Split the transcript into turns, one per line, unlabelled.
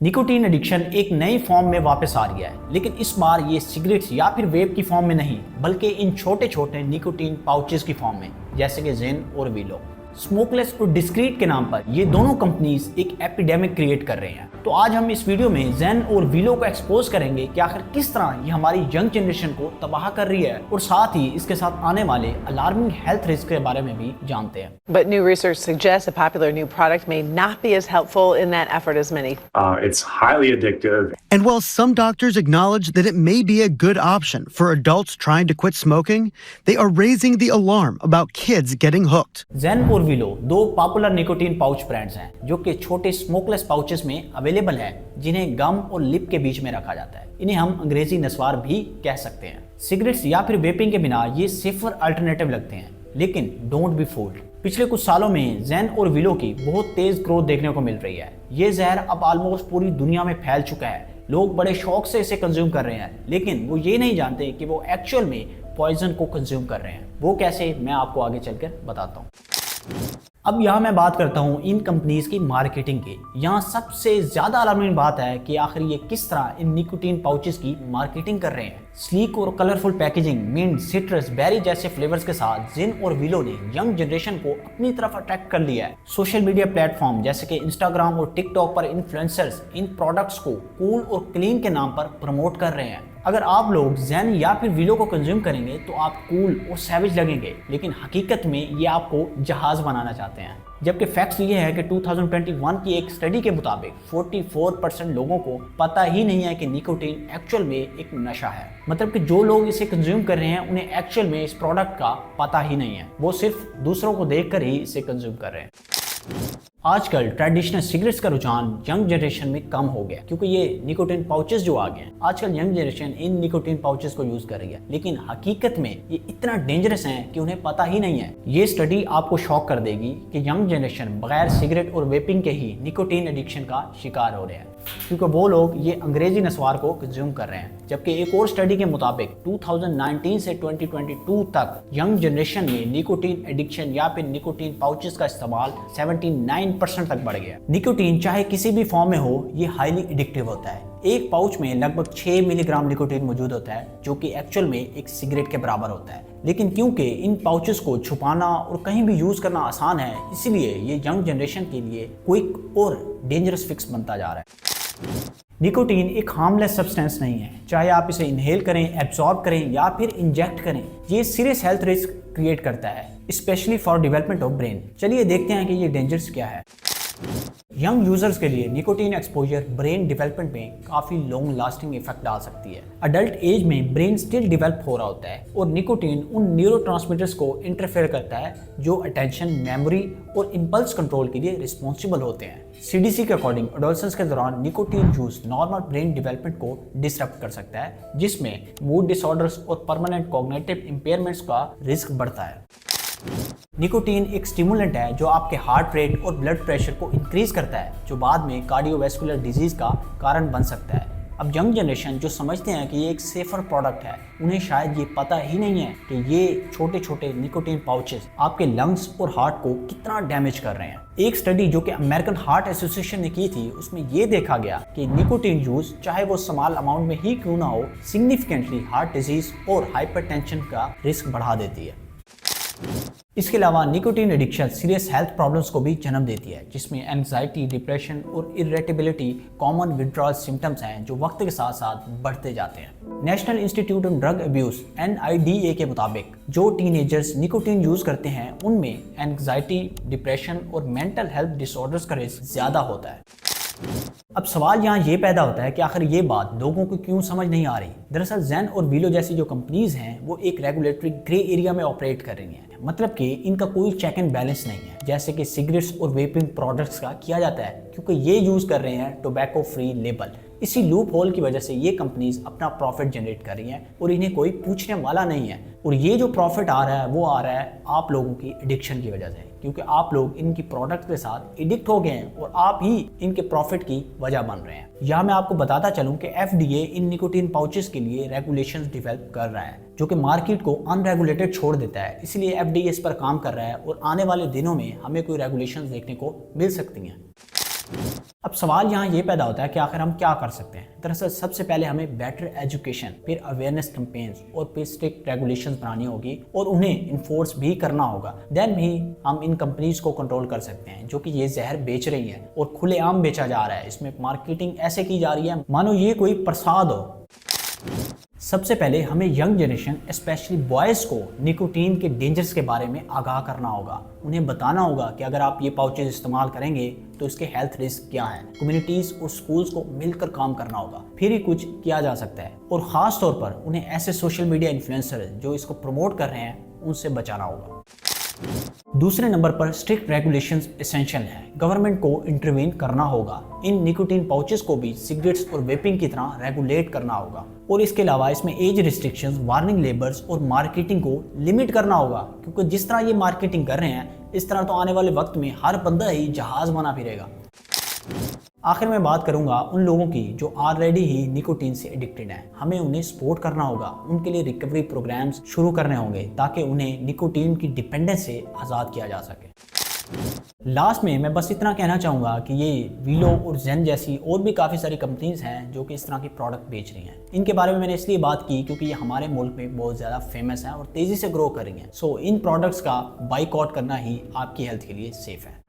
Nicotine addiction एक नई form में वापस आ रही है, लेकिन इस बार ये सिगरेट्स या फिर वेप की फॉर्म में नहीं, बल्कि इन छोटे छोटे निकोटीन पाउचेस की फॉर्म में, जैसे कि जेन और वीलो। स्मोकलेस और डिस्क्रीट के नाम पर ये दोनों कंपनीज एक एपिडेमिक क्रिएट कर रहे हैं। तो आज हम इस वीडियो में जेन और वीलो को एक्सपोज करेंगे कि आखिर किस तरह ये हमारी यंग जनरेशन को तबाह कर रही है, और साथ ही इसके साथ आने वाले अलार्मिंग हेल्थ रिस्क के बारे में भी जानते हैं।
But new research suggests a popular new product may not be as helpful in that effort as many.
It's highly addictive.
And while some doctors acknowledge that it may be a good option for adults trying to quit smoking, they are raising the alarm about kids getting hooked.
जेन और willow दो popular nicotine pouch brands हैं जो कि छोटे smokeless pouches में available है, जिन्हें गम और लिप के बीच में रखा जाता है। इन्हें हम अंग्रेजी नस्वार भी कह सकते हैं। सिगरेट्स या फिर वेपिंग के बिना ये सेफर अल्टरनेटिव लगते हैं, लेकिन डोंट बी फूल्ड। पिछले कुछ सालों में जेन और वीलो की बहुत तेज ग्रोथ देखने को मिल रही है। ये जहर अब ऑलमोस्ट पूरी दुनिया में फैल चुका है। लोग बड़े शौक से इसे कंज्यूम कर रहे हैं, लेकिन वो ये नहीं जानते कि वो एक्चुअल में पॉइजन को कंज्यूम कर रहे हैं। वो कैसे, मैं आपको आगे चलकर बताता हूँ। अब यहाँ मैं बात करता हूँ इन कंपनीज की मार्केटिंग की। यहाँ सबसे ज्यादा अलार्मिंग बात है कि आखिर ये किस तरह इन निकोटीन पाउचेस की मार्केटिंग कर रहे हैं। स्लीक और colourful packaging, mint, citrus, berry जैसे फ्लेवर्स के साथ जेन और वीलो ने यंग जनरेशन को अपनी तरफ अट्रैक्ट कर लिया है। सोशल मीडिया प्लेटफॉर्म जैसे कि इंस्टाग्राम और टिकटॉक पर इन्फ्लुएंसर्स इन प्रोडक्ट्स को कूल और क्लीन के नाम पर प्रमोट कर रहे हैं। अगर आप लोग जेन या फिर वीलो को कंज्यूम करेंगे तो आप कूल और सैवेज लगेंगे, लेकिन हकीकत में ये आपको जहाज बनाना चाहते हैं। जबकि फैक्ट्स ये है कि 2021 की एक स्टडी के मुताबिक 44% लोगों को पता ही नहीं है कि निकोटीन एक्चुअल में एक नशा है। मतलब कि जो लोग इसे कंज्यूम कर रहे हैं उन्हें एक्चुअल में इस प्रोडक्ट का पता ही नहीं है, वो सिर्फ दूसरों को देखकर ही इसे कंज्यूम कर रहे हैं। आजकल ट्रेडिशनल सिगरेट्स का रुझान यंग जनरेशन में कम हो गया, क्योंकि ये निकोटीन पाउचेस जो आ गए हैं। आजकल young generation in nicotine pouches को यूज कर रही है, लेकिन हकीकत में ये इतना डेंजरस हैं कि उन्हें पता ही नहीं है। ये स्टडी आपको शॉक कर देगी कि यंग जनरेशन बगैर सिगरेट और वेपिंग के ही निकोटीन एडिक्शन का शिकार हो रहे हैं, क्योंकि वो लोग ये अंग्रेजी नस्वार को कंज्यूम कर रहे हैं। जबकि एक और स्टडी के मुताबिक 2019 से 2022 तक यंग जनरेशन में निकोटीन एडिक्शन या फिर निकोटीन पाउचेस का इस्तेमाल 79% तक बढ़ गया। निकोटीन चाहे किसी भी फॉर्म में हो, ये हाईली एडिक्टिव होता है। एक पाउच में लगभग 6 मिलीग्राम निकोटीन मौजूद होता है, जो कि एक्चुअल में एक सिगरेट के बराबर होता है। लेकिन क्योंकि इन पाउचेस को छुपाना और कहीं भी यूज करना आसान है, इसलिए ये यंग जनरेशन के लिए क्विक और डेंजरस फिक्स बनता जा रहा है। निकोटीन एक हार्मलेस सब्सटेंस नहीं है। चाहे आप इसे इनहेल करें, एब्जॉर्ब करें या फिर इंजेक्ट करें, ये सीरियस हेल्थ रिस्क क्रिएट करता है, specially for development of brain. चलिए देखते हैं कि ये डेंजर्स क्या है। यंग यूजर्स के लिए निकोटीन एक्सपोजर ब्रेन डेवलपमेंट में काफी लॉन्ग लास्टिंग इफेक्ट डाल सकती है। अडल्ट एज में ब्रेन स्टिल डेवलप हो रहा होता है, और निकोटीन उन न्यूरोट्रांसमीटर्स को इंटरफेयर करता है जो अटेंशन, मेमोरी और इंपल्स कंट्रोल के लिए रिस्पॉन्सिबल होते हैं। सीडीसी के अकॉर्डिंग एडोलसेंस के दौरान nicotine use normal brain development को डिसरप्ट कर सकता है, जिसमें मूड डिसऑर्डर्स और परमानेंट कॉग्निटिव इंपेयरमेंट्स का रिस्क बढ़ता है। निकोटीन एक स्टिमुलेंट है जो आपके हार्ट रेट और ब्लड प्रेशर को इंक्रीज करता है, जो बाद में कार्डियोवैस्कुलर डिजीज का कारण बन सकता है। अब यंग जनरेशन जो समझते हैं कि ये एक सेफर प्रोडक्ट है, उन्हें शायद ये पता ही नहीं है कि ये छोटे छोटे निकोटीन पाउचेस आपके लंग्स और हार्ट को कितना डैमेज कर रहे हैं। एक स्टडी जो कि अमेरिकन हार्ट एसोसिएशन ने की थी, उसमें ये देखा गया कि निकोटीन यूज चाहे वो स्मॉल अमाउंट में ही क्यों ना हो, सिग्निफिकेंटली हार्ट डिजीज और हाइपरटेंशन का रिस्क बढ़ा देती है। इसके अलावा nicotine addiction serious health problems को भी जन्म देती है, जिसमें एंजाइटी, डिप्रेशन और इरिटेबिलिटी कॉमन विड्रॉल सिम्टम्स हैं जो वक्त के साथ साथ बढ़ते जाते हैं। National institute on drug abuse (NIDA) के मुताबिक जो टीनेजर्स निकोटीन यूज करते हैं, उनमें एंजाइटी, डिप्रेशन और मेंटल हेल्थ डिसऑर्डर्स का रिस्क ज्यादा होता है। अब सवाल यहाँ ये पैदा होता है कि आखिर ये बात लोगों को क्यों समझ नहीं आ रही। दरअसल जेन और वीलो जैसी जो कंपनीज हैं, वो एक रेगुलेटरी ग्रे एरिया में ऑपरेट कर रही हैं। मतलब कि इनका कोई चेक एंड बैलेंस नहीं है, जैसे कि सिगरेट्स और वेपिंग प्रोडक्ट्स का किया जाता है, क्योंकि ये यूज कर रहे हैं टोबैको फ्री लेबल। इसी लूप होल की वजह से ये कंपनीज अपना प्रॉफिट जनरेट कर रही हैं और इन्हें कोई पूछने वाला नहीं है। और ये जो प्रॉफिट आ रहा है वो आ रहा है आप लोगों की एडिक्शन की वजह से, क्योंकि आप लोग इनकी प्रोडक्ट के साथ एडिक्ट हो गए हैं और आप ही इनके प्रॉफिट की वजह बन रहे हैं। यहाँ मैं आपको बताता चलूँ कि FDA इन निकोटीन पाउचेस के लिए रेगुलेशंस डेवलप कर रहा है, जो कि मार्केट को अनरेगुलेटेड छोड़ देता है। इसलिए FDA इस पर काम कर रहा है और आने वाले दिनों में हमें कोई रेगुलेशंस देखने को मिल सकती हैं। अब सवाल यहाँ ये पैदा होता है कि आखिर हम क्या कर सकते हैं। दरअसल सबसे पहले हमें बेटर एजुकेशन, फिर अवेयरनेस कैंपेन्स और फिर स्ट्रिक्ट रेगुलेशंस बनानी होगी और उन्हें इन्फोर्स भी करना होगा। देन भी हम इन कंपनीज को कंट्रोल कर सकते हैं जो कि ये जहर बेच रही है और खुलेआम बेचा जा रहा है। इसमें मार्केटिंग ऐसे की जा रही है मानो ये कोई प्रसाद हो। सबसे पहले हमें यंग जनरेशन स्पेशली बॉयज़ को निकोटीन के डेंजर्स के बारे में आगाह करना होगा। उन्हें बताना होगा कि अगर आप ये पाउचेज इस्तेमाल करेंगे तो इसके हेल्थ रिस्क क्या हैं। कम्युनिटीज़ और स्कूल्स को मिलकर काम करना होगा, फिर ही कुछ किया जा सकता है। और ख़ास तौर पर उन्हें ऐसे सोशल मीडिया इन्फ्लुएंसर जो इसको प्रमोट कर रहे हैं उनसे बचाना होगा। दूसरे नंबर पर स्ट्रिक्ट रेगुलेशंस एसेंशियल है। गवर्नमेंट को इंटरवीन करना होगा। इन निकोटीन पाउचेस को भी सिगरेट्स और वेपिंग की तरह रेगुलेट करना होगा और इसके अलावा इसमें एज रिस्ट्रिक्शंस, वार्निंग लेबल्स और मार्केटिंग को लिमिट करना होगा, क्योंकि जिस तरह ये मार्केटिंग कर रहे हैं इस तरह तो आने वाले वक्त में हर बंदा ही जहाज बना फिरेगा। आखिर में बात करूंगा उन लोगों की जो ऑलरेडी ही निकोटीन से एडिक्टेड हैं। हमें उन्हें सपोर्ट करना होगा, उनके लिए रिकवरी प्रोग्राम्स शुरू करने होंगे ताकि उन्हें निकोटीन की डिपेंडेंस से आज़ाद किया जा सके। लास्ट में मैं बस इतना कहना चाहूँगा कि ये वीलो और जेन जैसी और भी काफ़ी सारी कंपनीज हैं जो कि इस तरह की प्रोडक्ट बेच रही हैं। इनके बारे में मैंने इसलिए बात की क्योंकि ये हमारे मुल्क में बहुत ज़्यादा फेमस हैं और तेज़ी से ग्रो कर रही हैं। सो इन प्रोडक्ट्स का बाइकआउट करना ही आपकी हेल्थ के लिए सेफ़ है।